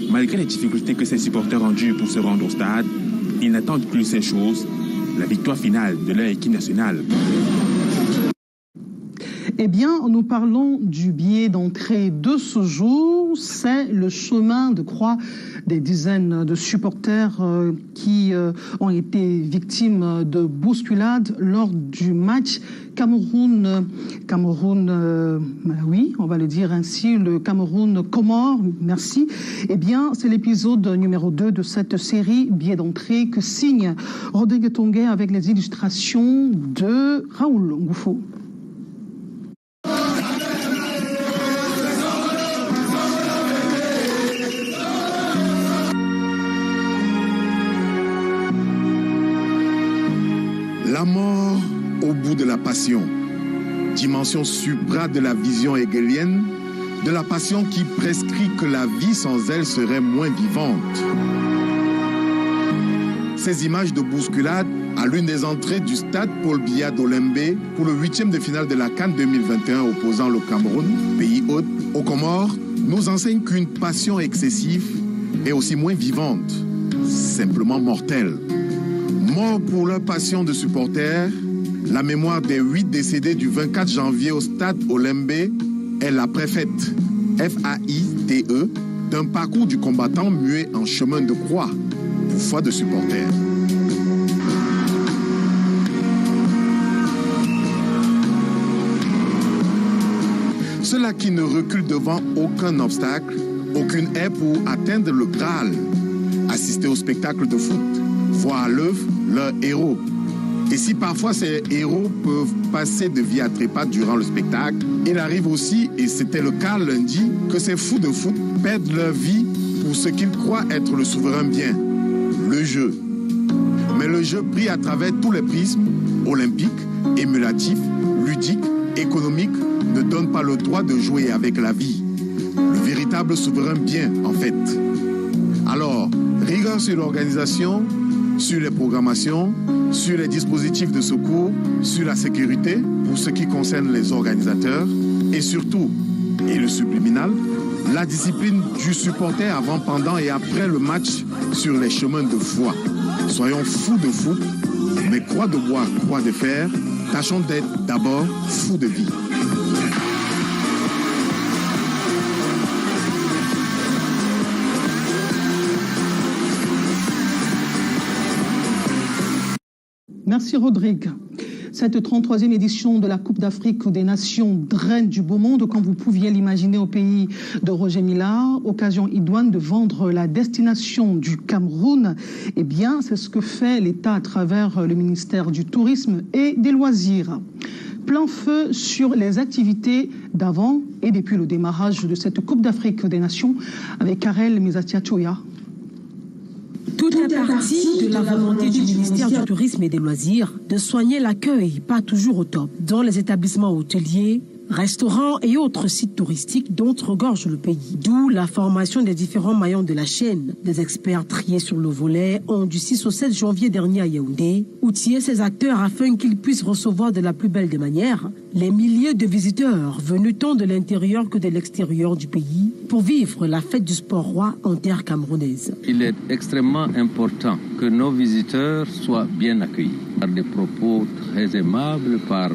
Malgré les difficultés que ses supporters endurent pour se rendre au stade, ils n'attendent plus ces choses, la victoire finale de leur équipe nationale. Eh bien, nous parlons du billet d'entrée de ce jour. C'est le chemin de croix des dizaines de supporters qui ont été victimes de bousculades lors du match Cameroun, oui, on va le dire ainsi, le Cameroun-Comores, merci. Eh bien, c'est l'épisode numéro 2 de cette série billet d'entrée que signe Rodrigue Tonguet avec les illustrations de Raoul Ngoufo. La mort au bout de la passion, dimension supra de la vision hegelienne, de la passion qui prescrit que la vie sans elle serait moins vivante. Ces images de bousculade à l'une des entrées du stade Paul Biya d'Olembe pour le 8e de finale de la CAN 2021 opposant le Cameroun, pays hôte, aux Comores, nous enseignent qu'une passion excessive est aussi moins vivante, simplement mortelle. Mort pour leur passion de supporters, la mémoire des 8 décédés du 24 janvier au stade Olembe est la préfète, F-A-I-T-E, d'un parcours du combattant muet en chemin de croix pour foi de supporters. Ceux-là qui ne reculent devant aucun obstacle, aucune haie pour atteindre le Graal, assister au spectacle de foot, voir à l'œuvre leurs héros. Et si parfois ces héros peuvent passer de vie à trépas durant le spectacle, il arrive aussi, et c'était le cas lundi, que ces fous de foot perdent leur vie pour ce qu'ils croient être le souverain bien, le jeu. Mais le jeu brille à travers tous les prismes, olympiques, émulatifs, ludiques, économiques, ne donne pas le droit de jouer avec la vie. Le véritable souverain bien, en fait. Alors, rigueur sur l'organisation, sur les programmations, sur les dispositifs de secours, sur la sécurité, pour ce qui concerne les organisateurs, et surtout, et le subliminal, la discipline du supporter avant, pendant et après le match sur les chemins de foi. Soyons fous de foot, mais croix de bois, croix de fer, tâchons d'être d'abord fous de vie. Merci Rodrigue. Cette 33e édition de la Coupe d'Afrique des Nations draine du beau monde, comme vous pouviez l'imaginer au pays de Roger Mila. Occasion idoine de vendre la destination du Cameroun. Eh bien, c'est ce que fait l'État à travers le ministère du Tourisme et des Loisirs. Plein feu sur les activités d'avant et depuis le démarrage de cette Coupe d'Afrique des Nations avec Karel Mizatiatoya. Tout est parti de la volonté du ministère du Tourisme et des Loisirs de soigner l'accueil, pas toujours au top, dans les établissements hôteliers, restaurants et autres sites touristiques dont regorge le pays. D'où la formation des différents maillons de la chaîne. Des experts triés sur le volet ont du 6 au 7 janvier dernier à Yaoundé outillé ces acteurs afin qu'ils puissent recevoir de la plus belle des manières les milliers de visiteurs venus tant de l'intérieur que de l'extérieur du pays pour vivre la fête du sport roi en terre camerounaise. Il est extrêmement important que nos visiteurs soient bien accueillis par des propos très aimables, par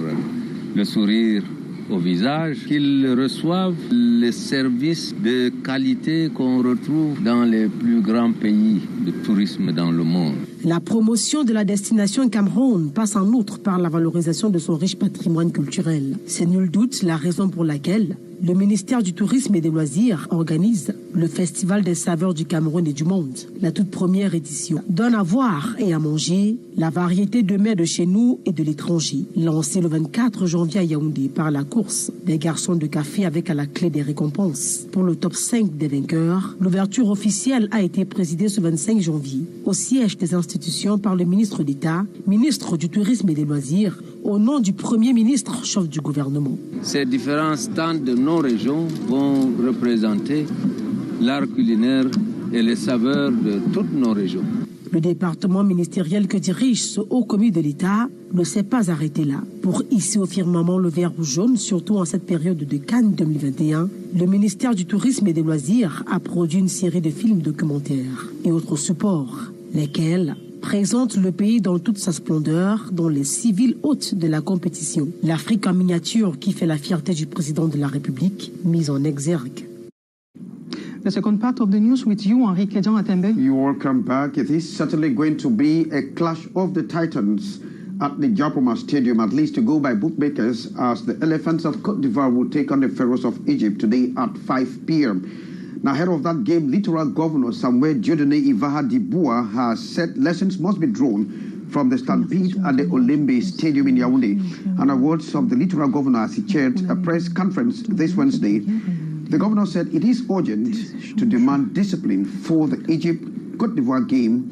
le sourire au visage, qu'ils reçoivent les services de qualité qu'on retrouve dans les plus grands pays de tourisme dans le monde. La promotion de la destination Cameroun passe en outre par la valorisation de son riche patrimoine culturel. C'est nul doute la raison pour laquelle le ministère du Tourisme et des Loisirs organise le Festival des saveurs du Cameroun et du monde. La toute première édition donne à voir et à manger la variété de mets de chez nous et de l'étranger. Lancé le 24 janvier à Yaoundé par la course des garçons de café avec à la clé des récompenses. Pour le top 5 des vainqueurs, l'ouverture officielle a été présidée ce 25 janvier au siège des institutions par le ministre d'État, ministre du Tourisme et des Loisirs, au nom du Premier ministre, chef du gouvernement. Ces différents stands de nos régions vont représenter l'art culinaire et les saveurs de toutes nos régions. Le département ministériel que dirige ce haut commis de l'État ne s'est pas arrêté là. Pour hisser au firmament le vert ou jaune, surtout en cette période de Cannes 2021, Le ministère du Tourisme et des Loisirs a produit une série de films documentaires et autres supports, lesquels présentent le pays dans toute sa splendeur, dont les 6 villes hôtes de la compétition. L'Afrique en miniature qui fait la fierté du président de la République, mise en exergue. The second part of the news with you, Enrique Jean Atembe. You're welcome back. It is certainly going to be a clash of the titans at the Japoma Stadium, at least to go by bookmakers, as the Elephants of Côte d'Ivoire will take on the Pharaohs of Egypt today at 5 p.m. Now, ahead of that game, Littoral Governor Samuel Dieudonné Ivaha Diboua has said lessons must be drawn from the stampede at the Olembe Stadium in Yaoundé. And the words of the Littoral Governor as he chaired a press conference this Wednesday, the governor said it is urgent to demand discipline for the Egypt-Côte d'Ivoire game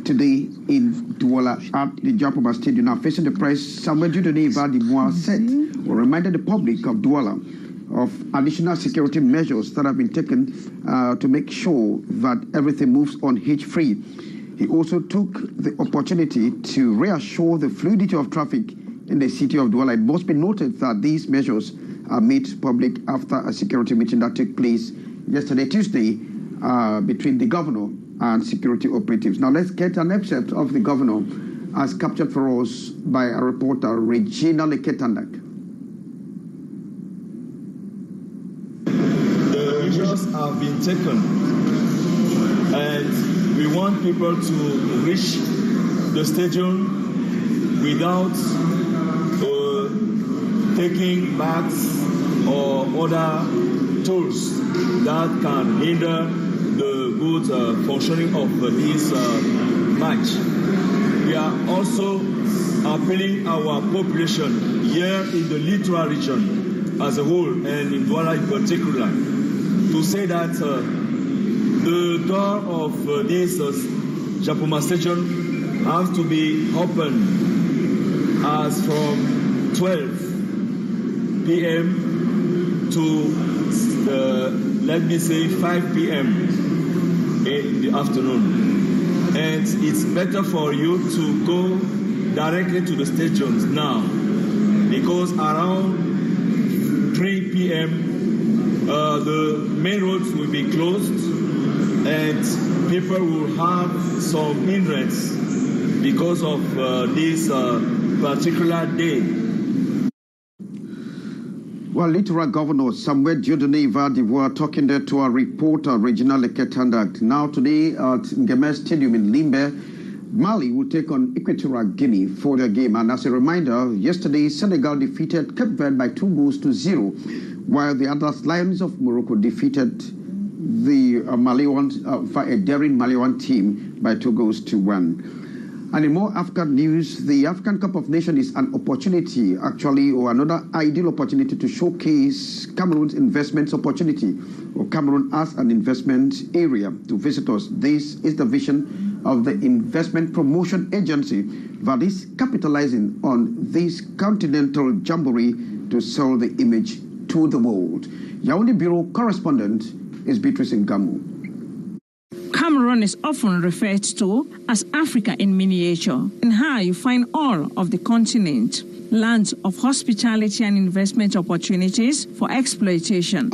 today in Douala at the Japoma Stadium. Now, facing the press, Samuel Dieudonné Ivaha Diboua said or reminded the public of Douala of additional security measures that have been taken to make sure that everything moves on hitch-free. He also took the opportunity to reassure the fluidity of traffic in the city of Douala. It must be noted that these measures are made public after a security meeting that took place yesterday, Tuesday, between the governor and security operatives. Now let's get an excerpt of the governor as captured for us by a reporter, Regina Leketandak. The measures have been taken, and we want people to reach the stadium without taking bags or other tools that can hinder the good functioning of this match. We are also appealing our population here in the littoral region as a whole and in Douala in particular to say that the door of this Japoma Stadium has to be open as from 12 p.m. to, let me say, 5 p.m. in the afternoon. And it's better for you to go directly to the stadiums now, because around 3 p.m. The main roads will be closed and people will have some hindrance because of this particular day. Well, Littoral Governor Samuel Dieudonné Ivaha Diboua talking there to our reporter, Regina Leketandak. Now today at Ngeme Stadium in Limbe, Mali will take on Equatorial Guinea for their game. And as a reminder, yesterday Senegal defeated Cape Verde by 2-0, while the Atlas Lions of Morocco defeated the a daring Malian team by 2-1. And in more African news, the African Cup of Nations is an opportunity, actually, or another ideal opportunity to showcase Cameroon's investment opportunity, or Cameroon as an investment area to visitors. This is the vision of the Investment Promotion Agency that is capitalizing on this continental jamboree to sell the image to the world. Yaoundé Bureau correspondent is Beatrice Ngamu. Cameroon is often referred to as Africa in miniature. In her, you find all of the continent, lands of hospitality and investment opportunities for exploitation.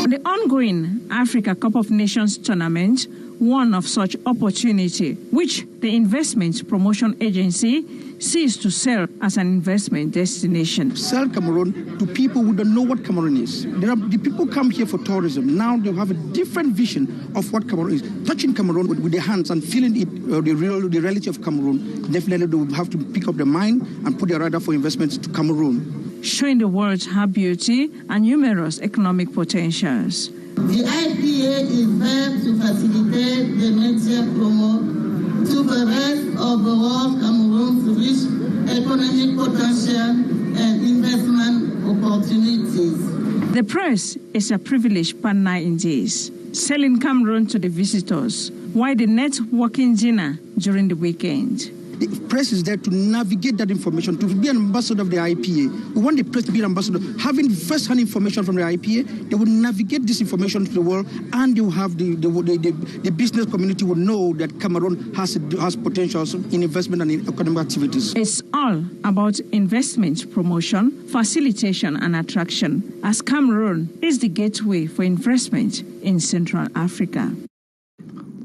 The ongoing Africa Cup of Nations tournament, one of such opportunity, which the Investment Promotion Agency sees to serve as an investment destination. Sell Cameroon to people who don't know what Cameroon is. The people come here for tourism. Now they have a different vision of what Cameroon is. Touching Cameroon with their hands and feeling it, the reality of Cameroon, definitely they will have to pick up their mind and put their radar for investments to Cameroon. Showing the world her beauty and numerous economic potentials. The IPA is there to facilitate the métier promo to the rest of the world Cameroon's rich economic potential and investment opportunities. The press is a privileged partner in this, selling Cameroon to the visitors, while the networking dinner during the weekend. The press is there to navigate that information, to be an ambassador of the IPA. We want the press to be an ambassador. Having first-hand information from the IPA, they will navigate this information to the world, and they will have the business community will know that Cameroon has potentials in investment and in economic activities. It's all about investment promotion, facilitation and attraction, as Cameroon is the gateway for investment in Central Africa.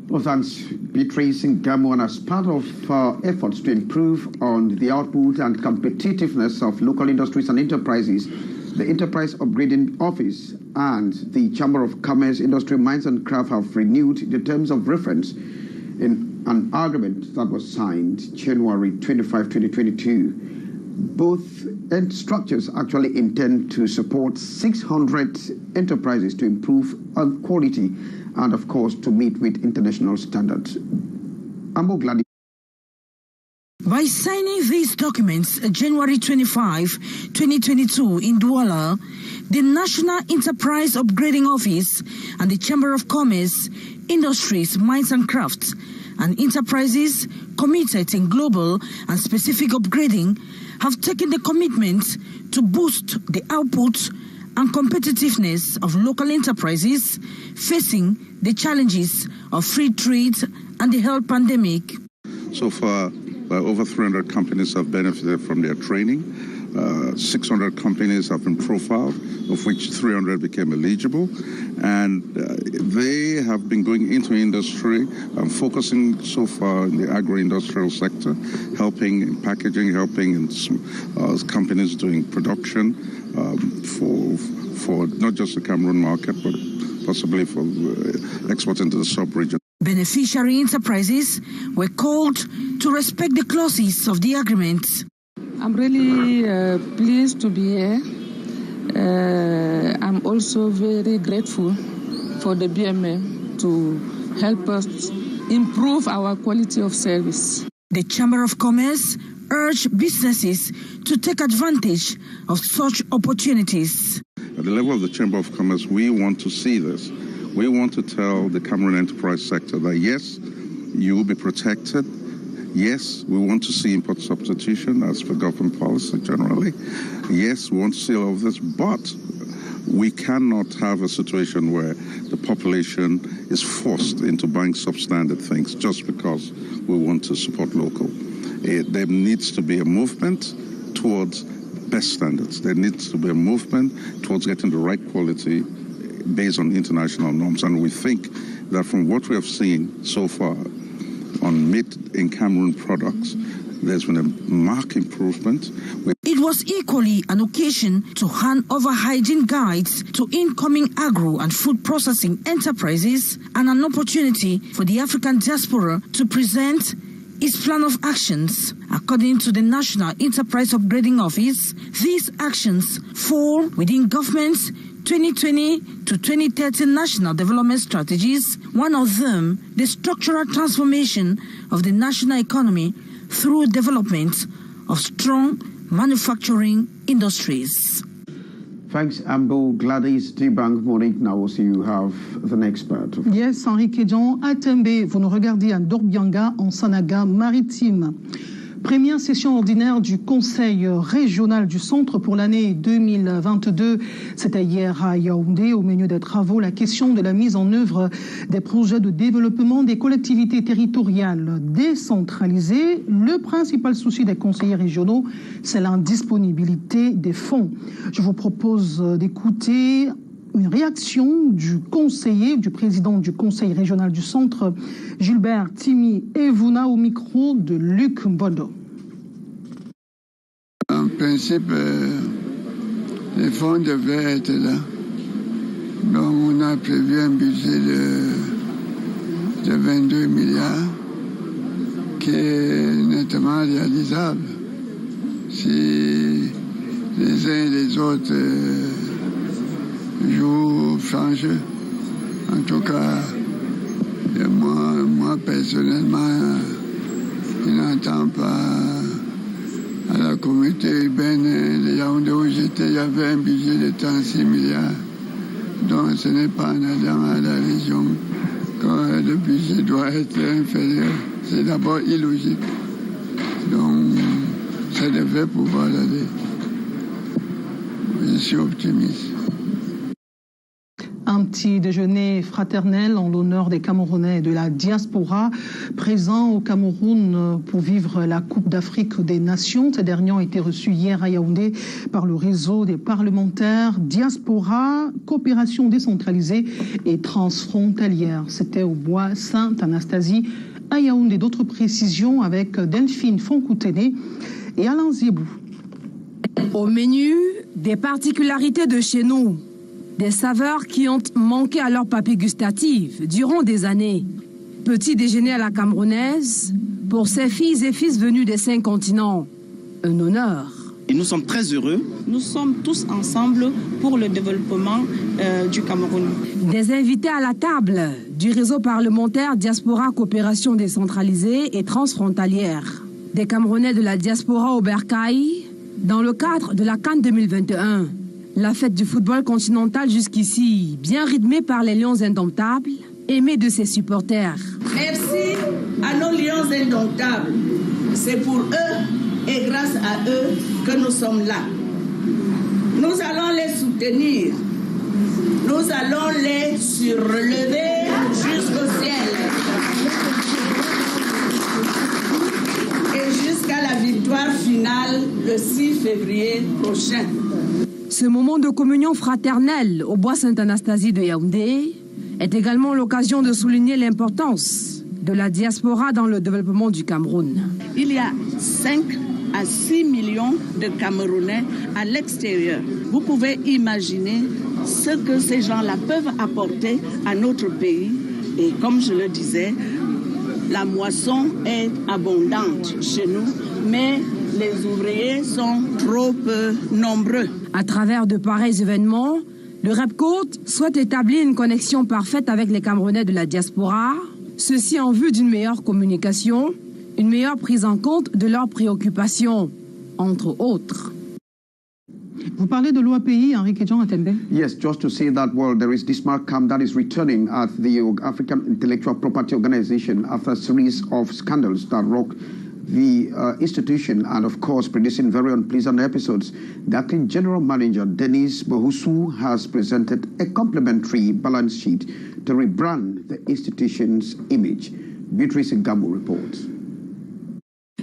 Well, thanks, Beatrice Ngamo. And as part of our efforts to improve on the output and competitiveness of local industries and enterprises, the Enterprise Upgrading Office and the Chamber of Commerce, Industry, Mines and Craft have renewed the terms of reference in an agreement that was signed January 25, 2022. Both structures actually intend to support 600 enterprises to improve on quality and, of course, to meet with international standards. By signing these documents January 25, 2022 in Douala, the National Enterprise Upgrading Office and the Chamber of Commerce, Industries, Mines and Crafts and enterprises committed in global and specific upgrading have taken the commitment to boost the output and competitiveness of local enterprises facing the challenges of free trade and the health pandemic. So far, over 300 companies have benefited from their training. 600 companies have been profiled, of which 300 became eligible. And they have been going into industry and focusing so far in the agro-industrial sector, helping in packaging, helping in companies doing production for not just the Cameroon market, but possibly for export into the sub-region. Beneficiary enterprises were called to respect the clauses of the agreement. I'm really pleased to be here. I'm also very grateful for the BMA to help us improve our quality of service. The Chamber of Commerce urged businesses to take advantage of such opportunities. At the level of the Chamber of Commerce, we want to see this. We want to tell the Cameroon enterprise sector that yes, you will be protected. Yes, we want to see import substitution as per government policy generally. Yes, we want to see all of this, but we cannot have a situation where the population is forced into buying substandard things just because we want to support local. There needs to be a movement towards best standards. There needs to be a movement towards getting the right quality based on international norms. And we think that from what we have seen so far on made in Cameroon products, there's been a marked improvement. It was equally an occasion to hand over hygiene guides to incoming agro and food processing enterprises and an opportunity for the African diaspora to present its plan of actions. According to the National Enterprise Upgrading Office, these actions fall within government's 2020 to 2030 national development strategies, one of them the structural transformation of the national economy through development of strong manufacturing industries. Thanks, Ambo. Gladys Dibang, Monique. Now also you have the next part. Yes, Henri Kédian, à Tembe, vous nous regardez à Dorbianga, en Sanaga maritime. Première session ordinaire du Conseil régional du Centre pour l'année 2022. C'était hier à Yaoundé. Au menu des travaux, la question de la mise en œuvre des projets de développement des collectivités territoriales décentralisées. Le principal souci des conseillers régionaux, c'est l'indisponibilité des fonds. Je vous propose d'écouter une réaction du conseiller, du président du Conseil régional du Centre, Gilbert Timi Evuna, au micro de Luc Mbondo. En principe, les fonds devaient être là. Donc on a prévu un budget de 22 milliards qui est nettement réalisable si les uns et les autres jouent franc jeu. En tout cas, moi personnellement, je n'entends pas à la communauté urbaine de Yaoundé où j'étais, il y avait un budget de 36 milliards. Donc ce n'est pas en allant à la région que le budget doit être inférieur. C'est d'abord illogique. Donc, ça devrait pouvoir aller. Je suis optimiste. Un petit déjeuner fraternel en l'honneur des Camerounais de la diaspora présents au Cameroun pour vivre la Coupe d'Afrique des Nations. Ces derniers ont été reçus hier à Yaoundé par le réseau des parlementaires diaspora, coopération décentralisée et transfrontalière. C'était au bois Sainte-Anastasie à Yaoundé. D'autres précisions avec Delphine Foncoutene et Alain Zébou. Au menu, des particularités de chez nous. Des saveurs qui ont manqué à leur papille gustative durant des années. Petit déjeuner à la camerounaise pour ces filles et fils venus des 5 continents. Un honneur. Et nous sommes très heureux. Nous sommes tous ensemble pour le développement du Cameroun. Des invités à la table du réseau parlementaire Diaspora Coopération décentralisée et transfrontalière. Des Camerounais de la diaspora au Bercail dans le cadre de la CAN 2021. La fête du football continental jusqu'ici, bien rythmée par les Lions indomptables, aimés de ses supporters. Merci à nos Lions indomptables. C'est pour eux et grâce à eux que nous sommes là. Nous allons les soutenir. Nous allons les surlever jusqu'au ciel. Et jusqu'à la victoire finale le 6 février prochain. Ce moment de communion fraternelle au bois Sainte-Anastasie de Yaoundé est également l'occasion de souligner l'importance de la diaspora dans le développement du Cameroun. Il y a 5 à 6 millions de Camerounais à l'extérieur. Vous pouvez imaginer ce que ces gens-là peuvent apporter à notre pays. Et comme je le disais, la moisson est abondante chez nous, mais les ouvriers sont trop peu nombreux. À travers de pareils événements, le REPCOT souhaite établir une connexion parfaite avec les Camerounais de la diaspora, ceci en vue d'une meilleure communication, une meilleure prise en compte de leurs préoccupations, entre autres. Vous parlez de l'OAPI, Henrique Jean Atembe? Yes, just to say that, well, there is this camp that is returning at the African Intellectual Property Organization after a series of scandals that rocked the institution and, of course, producing very unpleasant episodes. The acting general manager, Denis Bohusu, has presented a complimentary balance sheet to rebrand the institution's image. Beatrice Ngamo reports.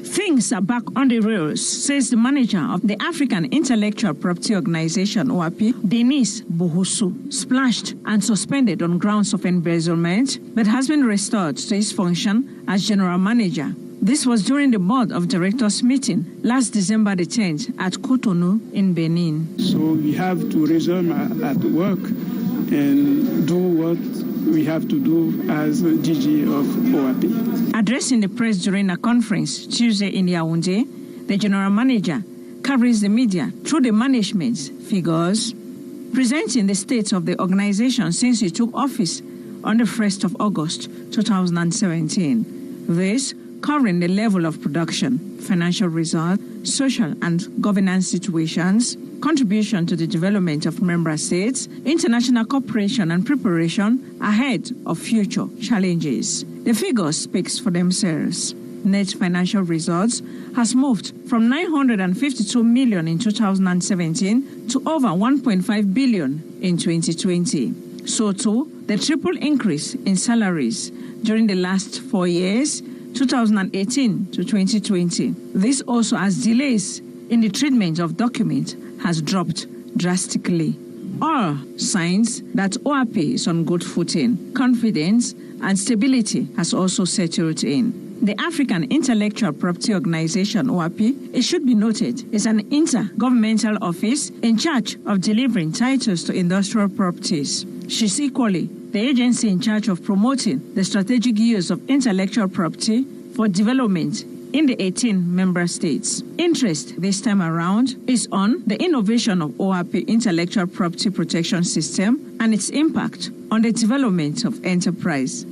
Things are back on the rails, says the manager of the African Intellectual Property Organization, OAPI, Denis Bohusu, splashed and suspended on grounds of embezzlement, but has been restored to his function as general manager. This was during the board of directors meeting last December the 10th at Cotonou in Benin. So we have to resume at work and do what we have to do as DG of OAPI. Addressing the press during a conference Tuesday in Yaoundé, the general manager carries the media through the management's figures, presenting the state of the organization since he took office on the 1st of August 2017. This covering the level of production, financial results, social and governance situations, contribution to the development of member states, international cooperation and preparation ahead of future challenges. The figures speak for themselves. Net financial results has moved from 952 million in 2017 to over 1.5 billion in 2020. So too, the triple increase in salaries during the last 4 years, 2018 to 2020. This also as delays in the treatment of documents has dropped drastically. All signs that OAPI is on good footing. Confidence and stability has also settled in. The African Intellectual Property Organization, OAPI, it should be noted, is an intergovernmental office in charge of delivering titles to industrial properties. She's equally the agency in charge of promoting the strategic use of intellectual property for development in the 18 member states. Interest this time around is on the innovation of OAPI intellectual property protection system and its impact on the development of enterprise,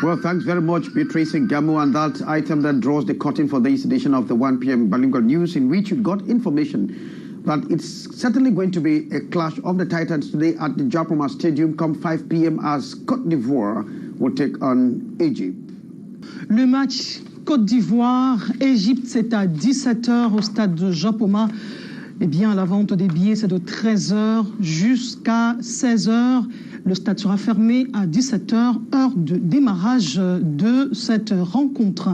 Well, thanks very much, Beatrice Ngamo, and that item that draws the curtain for this edition of the 1 p.m. Bilingual News, in which you got information that it's certainly going to be a clash of the Titans today at the Japoma Stadium come 5 p.m. as Côte d'Ivoire will take on Egypt. Le match Côte d'Ivoire-Égypte, c'est à 17h au stade de Japoma. Eh bien, la vente des billets, c'est de 13h jusqu'à 16h. Le stade sera fermé à 17h, heure de démarrage de cette rencontre.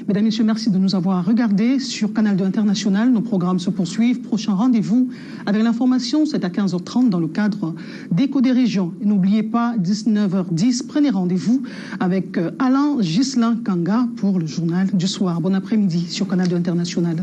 Mesdames, Messieurs, merci de nous avoir regardés sur Canal 2 International. Nos programmes se poursuivent. Prochain rendez-vous avec l'information, c'est à 15h30 dans le cadre d'Écho des régions. Et n'oubliez pas, 19h10, prenez rendez-vous avec Alain Ghislain Kanga pour le journal du soir. Bon après-midi sur Canal 2 International.